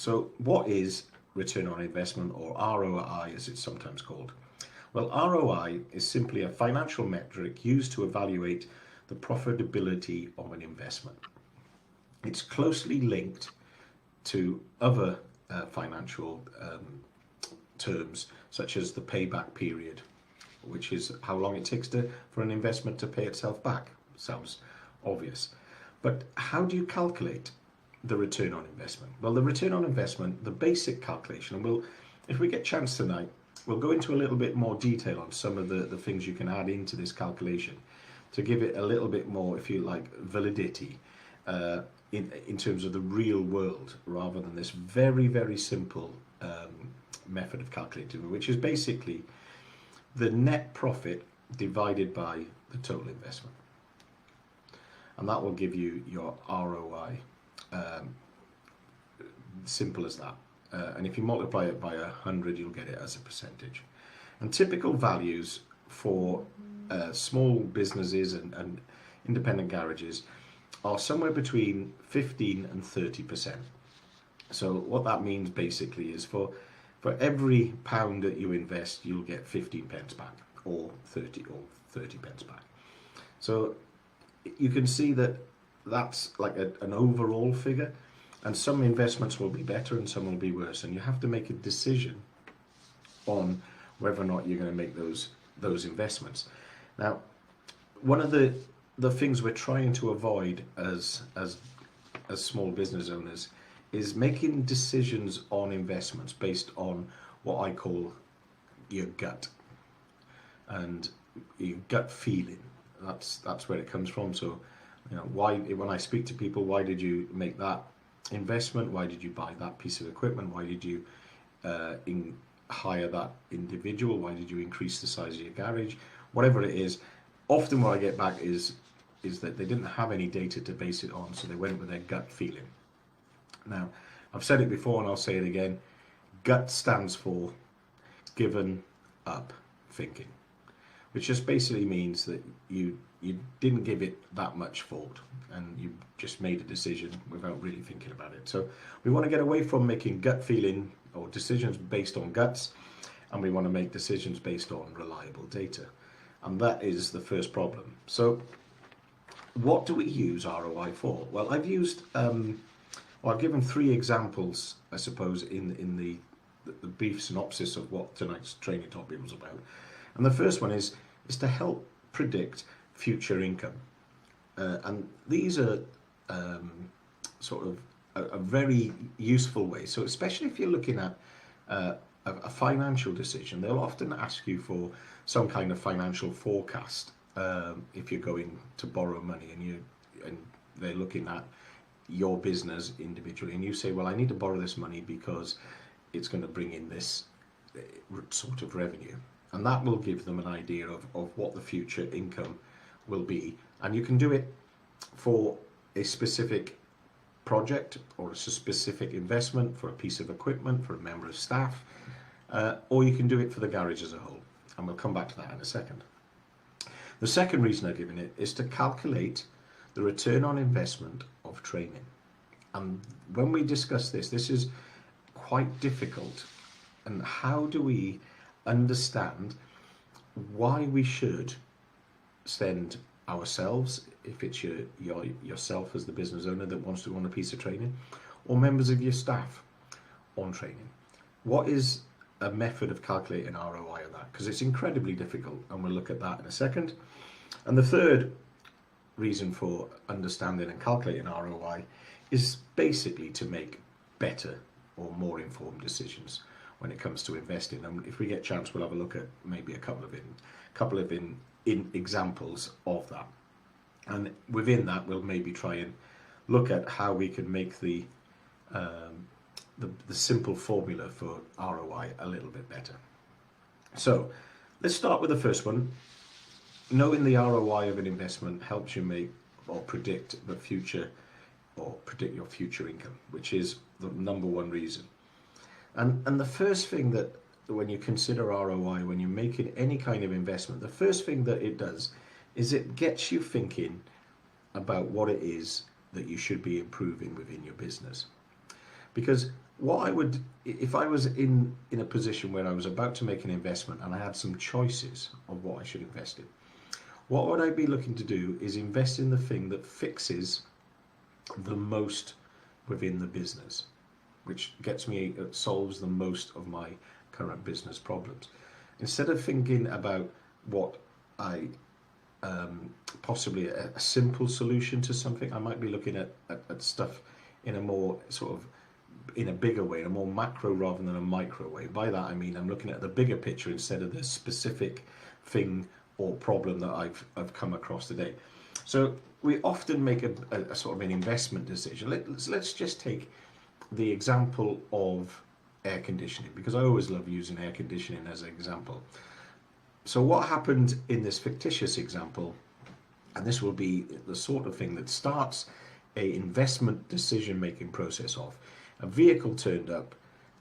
So what is return on investment, or ROI as it's sometimes called? Well, ROI is simply a financial metric used to evaluate the profitability of an investment. It's closely linked to other financial terms, such as the payback period, which is how long it takes for an investment to pay itself back. Sounds obvious. But how do you calculate the return on investment? Well, the return on investment, the basic calculation, and if we get a chance tonight, we'll go into a little bit more detail on some of the things you can add into this calculation to give it a little bit more, if you like, validity in terms of the real world, rather than this very, very simple method of calculating, which is basically the net profit divided by the total investment. And that will give you your ROI. Simple as that. And if you multiply it by 100, you'll get it as a percentage. And typical values for small businesses and independent garages are somewhere between 15 and 30%. So what that means basically is for every pound that you invest, you'll get 15 pence back, or 30 pence back. So you can see that that's like an overall figure, and some investments will be better and some will be worse, and you have to make a decision on whether or not you're going to make those investments. Now, one of the things we're trying to avoid as small business owners is making decisions on investments based on what I call your gut and your gut feeling. That's where it comes from. So, when I speak to people, why did you make that investment? Why did you buy that piece of equipment? Why did you hire that individual? Why did you increase the size of your garage? Whatever it is, often what I get back is that they didn't have any data to base it on, so they went with their gut feeling. Now, I've said it before and I'll say it again. Gut stands for given up thinking, which just basically means that you didn't give it that much thought and you just made a decision without really thinking about it. So we want to get away from making gut feeling or decisions based on guts, and we want to make decisions based on reliable data. And that is the first problem. So what do we use ROI for? Well, I've given 3 examples, I suppose, in the brief synopsis of what tonight's training topic was about. And the first one is to help predict future income. And these are sort of a very useful way. So especially if you're looking at a financial decision, they'll often ask you for some kind of financial forecast if you're going to borrow money and they're looking at your business individually, and you say, well, I need to borrow this money because it's going to bring in this sort of revenue, and that will give them an idea of what the future income will be. And you can do it for a specific project or a specific investment, for a piece of equipment, for a member of staff, or you can do it for the garage as a whole, and we'll come back to that in a second. The second reason I've given it is to calculate the return on investment of training. And when we discuss this is quite difficult. And how do we understand why we should send ourselves, if it's yourself as the business owner that wants to run a piece of training, or members of your staff on training? What is a method of calculating ROI on that? Because it's incredibly difficult, and we'll look at that in a second. And the third reason for understanding and calculating ROI is basically to make better or more informed decisions when it comes to investing. And if we get a chance, we'll have a look at maybe a couple of examples of that. And within that, we'll maybe try and look at how we can make the simple formula for ROI a little bit better. So let's start with the first one. Knowing the ROI of an investment helps you make or predict the future, or predict your future income, which is the number one reason. And the first thing that, when you consider ROI, when you're making any kind of investment, the first thing that it does is it gets you thinking about what it is that you should be improving within your business. Because what I would, if I was in a position where I was about to make an investment and I had some choices of what I should invest in, what would I be looking to do is invest in the thing that fixes the most within the business, which gets me, solves the most of my current business problems. Instead of thinking about what I possibly a simple solution to something, I might be looking at stuff in a more sort of, in a bigger way, in a more macro rather than a micro way. By that I mean I'm looking at the bigger picture instead of the specific thing or problem that I've come across today. So we often make a sort of an investment decision. Let's just take the example of air conditioning, because I always love using air conditioning as an example. So what happened in this fictitious example, and this will be the sort of thing that starts a investment decision making process off. A vehicle turned up,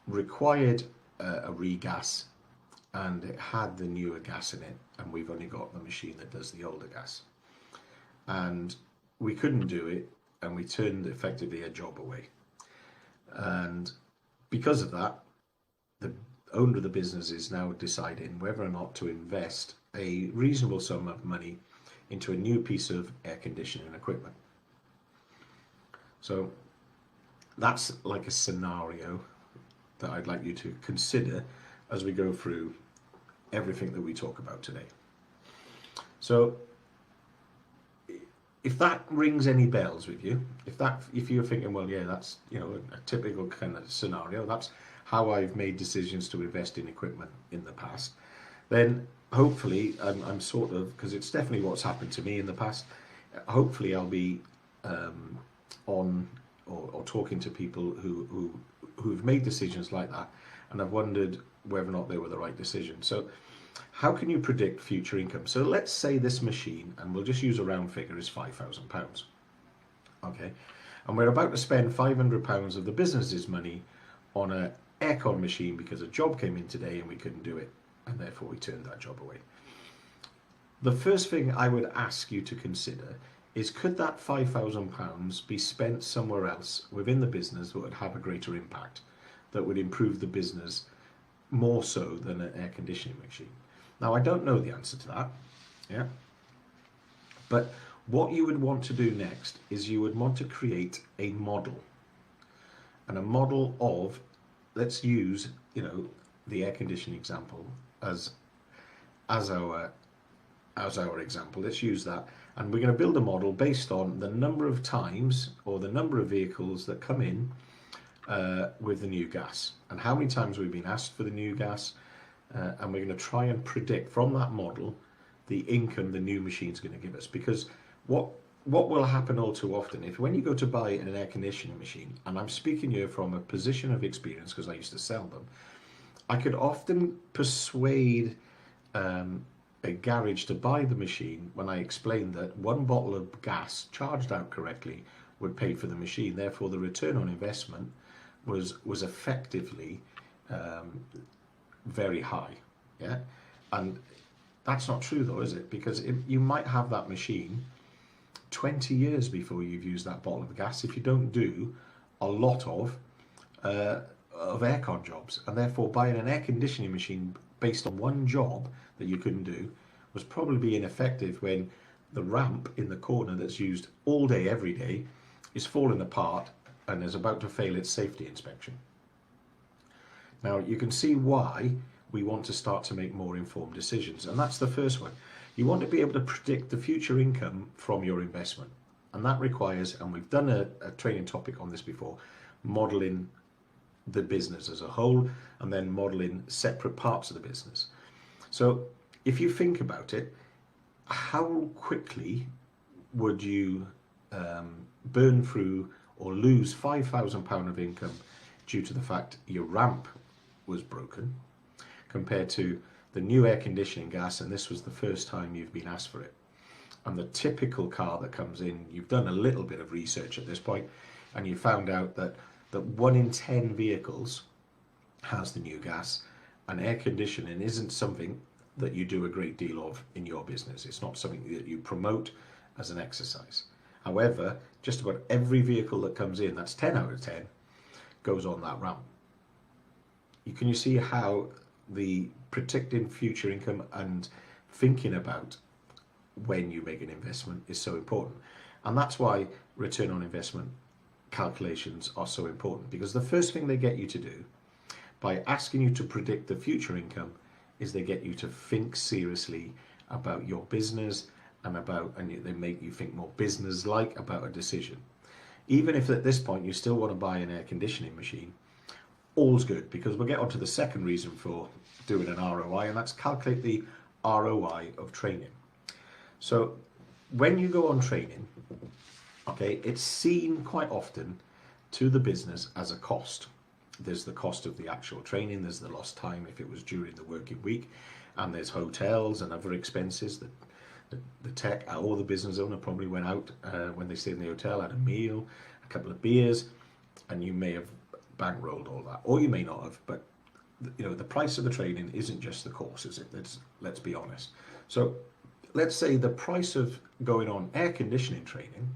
required a regas, and it had the newer gas in it, and we've only got the machine that does the older gas. And we couldn't do it, and we turned effectively a job away. And because of that, the owner of the business is now deciding whether or not to invest a reasonable sum of money into a new piece of air conditioning equipment. So that's like a scenario that I'd like you to consider as we go through everything that we talk about today. So if that rings any bells with you, if you're thinking, well, yeah, that's, you know, a typical kind of scenario, that's how I've made decisions to invest in equipment in the past, then hopefully I'm sort of, because it's definitely what's happened to me in the past, hopefully I'll be on or talking to people who've made decisions like that and have wondered whether or not they were the right decision. So how can you predict future income? So let's say this machine, and we'll just use a round figure, is £5,000. Okay, and we're about to spend £500 of the business's money on an aircon machine because a job came in today and we couldn't do it, and therefore we turned that job away. The first thing I would ask you to consider is, could that £5,000 be spent somewhere else within the business that would have a greater impact, that would improve the business more so than an air conditioning machine? Now, I don't know the answer to that, yeah. But what you would want to do next is you would want to create a model, and a model of, let's use, you know, the air conditioning example as our example. Let's use that, and we're going to build a model based on the number of times or the number of vehicles that come in with the new gas, and how many times we've been asked for the new gas, and we're going to try and predict from that model the income the new machine's going to give us. Because what will happen all too often, if when you go to buy an air conditioning machine, and I'm speaking here from a position of experience because I used to sell them, I could often persuade a garage to buy the machine when I explained that one bottle of gas charged out correctly would pay for the machine. Therefore, the return on investment was effectively very high. Yeah, and that's not true though, is it? Because you might have that machine 20 years before you've used that bottle of gas if you don't do a lot of aircon jobs, and therefore buying an air conditioning machine based on one job that you couldn't do was probably ineffective when the ramp in the corner that's used all day every day is falling apart and is about to fail its safety inspection. Now you can see why we want to start to make more informed decisions, and that's the first one. You want to be able to predict the future income from your investment, and that requires, and we've done a training topic on this before, modeling the business as a whole and then modeling separate parts of the business. So if you think about it, how quickly would you burn through or lose £5,000 of income due to the fact your ramp was broken, compared to the new air conditioning gas, and this was the first time you've been asked for it? And the typical car that comes in, you've done a little bit of research at this point, and you found out that 1 in 10 vehicles has the new gas, and air conditioning isn't something that you do a great deal of in your business. It's not something that you promote as an exercise. However, just about every vehicle that comes in, that's 10 out of 10, goes on that ramp. Can you see how the predicting future income and thinking about when you make an investment is so important? And that's why return on investment calculations are so important, because the first thing they get you to do by asking you to predict the future income is they get you to think seriously about your business and they make you think more business-like about a decision. Even if at this point you still want to buy an air conditioning machine, all's good, because we'll get on to the second reason for doing an ROI, and that's calculate the ROI of training. So when you go on training, okay, it's seen quite often to the business as a cost. There's the cost of the actual training, there's the lost time if it was during the working week, and there's hotels and other expenses that the tech or the business owner probably went out when they stayed in the hotel, had a meal, a couple of beers, and you may have bankrolled all that, or you may not have. But the price of the training isn't just the course, is it? Let's be honest. So let's say the price of going on air conditioning training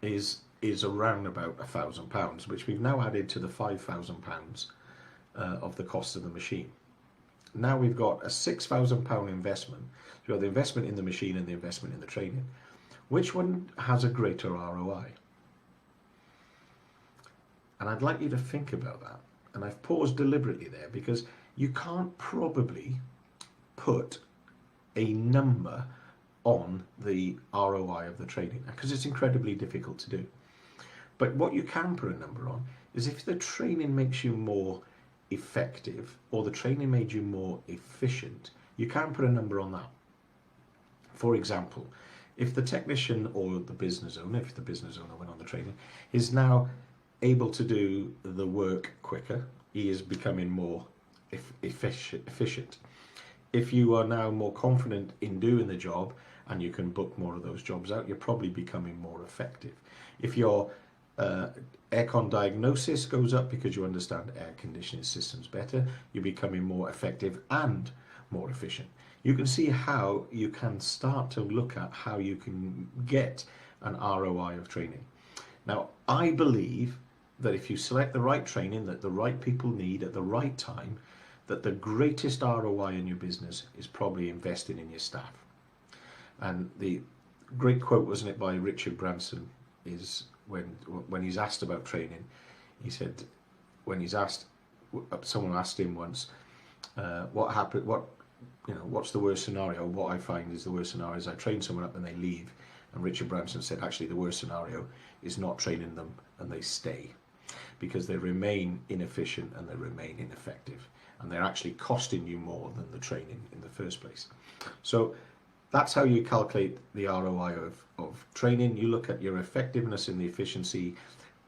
is around about £1,000, which we've now added to the £5,000 of the cost of the machine. Now we've got a £6,000 investment. So we've got the investment in the machine and the investment in the training. Which one has a greater ROI? And I'd like you to think about that. And I've paused deliberately there because you can't probably put a number on the ROI of the training because it's incredibly difficult to do. But what you can put a number on is if the training makes you more effective or the training made you more efficient, you can put a number on that. For example, if the technician or the business owner, if the business owner went on the training, is now able to do the work quicker, he is becoming more efficient. If you are now more confident in doing the job and you can book more of those jobs out, you're probably becoming more effective. If your aircon diagnosis goes up because you understand air conditioning systems better, you're becoming more effective and more efficient. You can see how you can start to look at how you can get an ROI of training. Now, I believe that if you select the right training that the right people need at the right time, that the greatest ROI in your business is probably investing in your staff. And the great quote, wasn't it, by Richard Branson, is when he's asked about training, he said, someone asked him once, what happened, what's the worst scenario? What I find is the worst scenario is I train someone up and they leave. And Richard Branson said, actually, the worst scenario is not training them and they stay, because they remain inefficient and they remain ineffective. And they're actually costing you more than the training in the first place. So that's how you calculate the ROI of training. You look at your effectiveness and the efficiency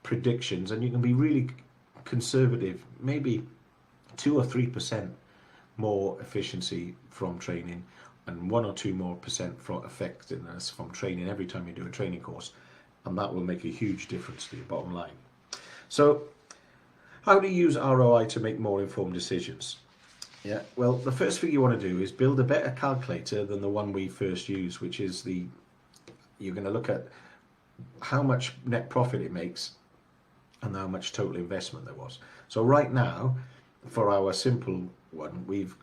predictions, and you can be really conservative, maybe 2 or 3% more efficiency from training and 1 or 2% more from effectiveness from training every time you do a training course, and that will make a huge difference to your bottom line. So how do you use ROI to make more informed decisions? Yeah, well, the first thing you want to do is build a better calculator than the one we first used, which is you're going to look at how much net profit it makes and how much total investment there was. So right now, for our simple one, we've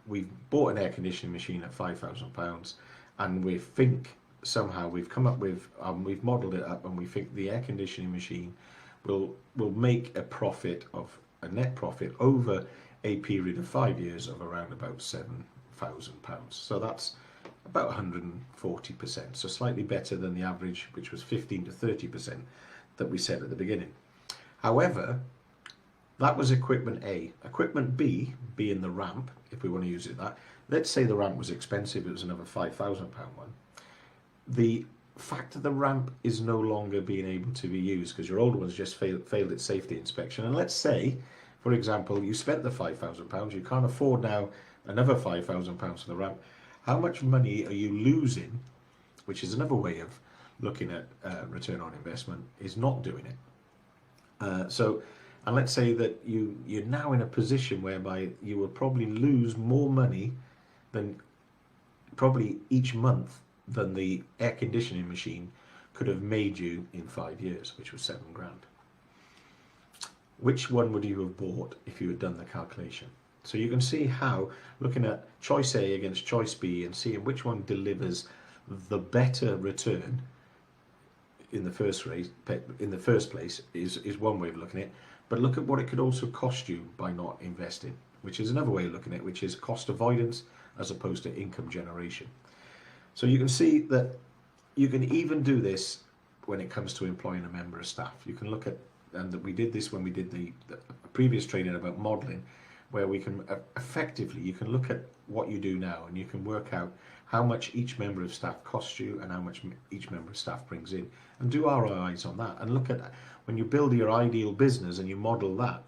bought an air conditioning machine at £5,000, and we think somehow we've come up with, we've modelled it up, and we think the air conditioning machine will make a net profit over a period of 5 years of around about £7,000. So that's about 140%, so slightly better than the average, which was 15 to 30% that we said at the beginning. However, that was equipment A. Equipment B, being the ramp, if we want to use it that, let's say the ramp was expensive, it was another £5,000 one. The fact that the ramp is no longer being able to be used because your old one's just failed its safety inspection, and let's say, for example, you spent the £5,000, you can't afford now another £5,000 for the ramp. How much money are you losing, which is another way of looking at return on investment, is not doing it. And let's say that you're now in a position whereby you will probably lose more money than probably each month than the air conditioning machine could have made you in 5 years, which was £7,000. which one would you have bought if you had done the calculation? So you can see how, looking at choice A against choice B and seeing which one delivers the better return in the first place is one way of looking at it. But look at what it could also cost you by not investing, which is another way of looking at it, which is cost avoidance as opposed to income generation. So you can see that you can even do this when it comes to employing a member of staff. You can look at, and we did this when we did the previous training about modeling, where we can effectively, you can look at what you do now and you can work out how much each member of staff costs you and how much each member of staff brings in, and do ROIs on that, and look at when you build your ideal business and you model that,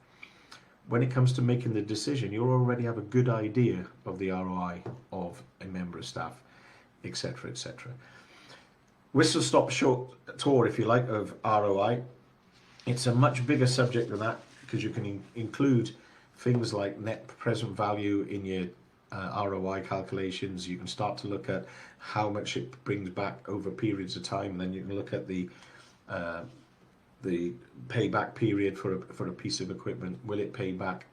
when it comes to making the decision, you already have a good idea of the ROI of a member of staff, etc., etc. Whistle-stop short tour, if you like, of ROI. It's a much bigger subject than that, because you can include things like net present value in your ROI calculations. You can start to look at how much it brings back over periods of time, and then you can look at the payback period for a piece of equipment. Will it pay back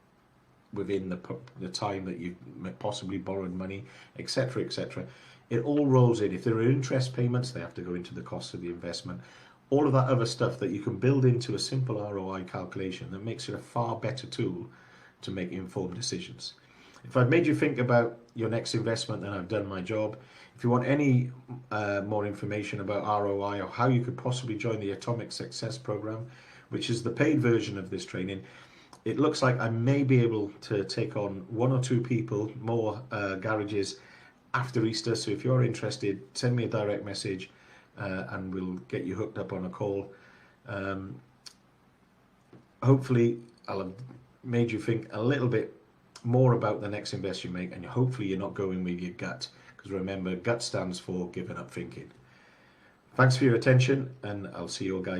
within the time that you've possibly borrowed money, etc., etc. It all rolls in. If there are interest payments, they have to go into the cost of the investment. All of that other stuff that you can build into a simple ROI calculation that makes it a far better tool to make informed decisions. If I've made you think about your next investment, then I've done my job. If you want any more information about ROI or how you could possibly join the Atomic Success Program, which is the paid version of this training, it looks like I may be able to take on 1 or 2 people, more garages after Easter. So if you're interested, send me a direct message and we'll get you hooked up on a call. Hopefully I'll have made you think a little bit more about the next invest you make, and hopefully you're not going with your gut, because remember, gut stands for giving up thinking. Thanks for your attention, and I'll see you all guys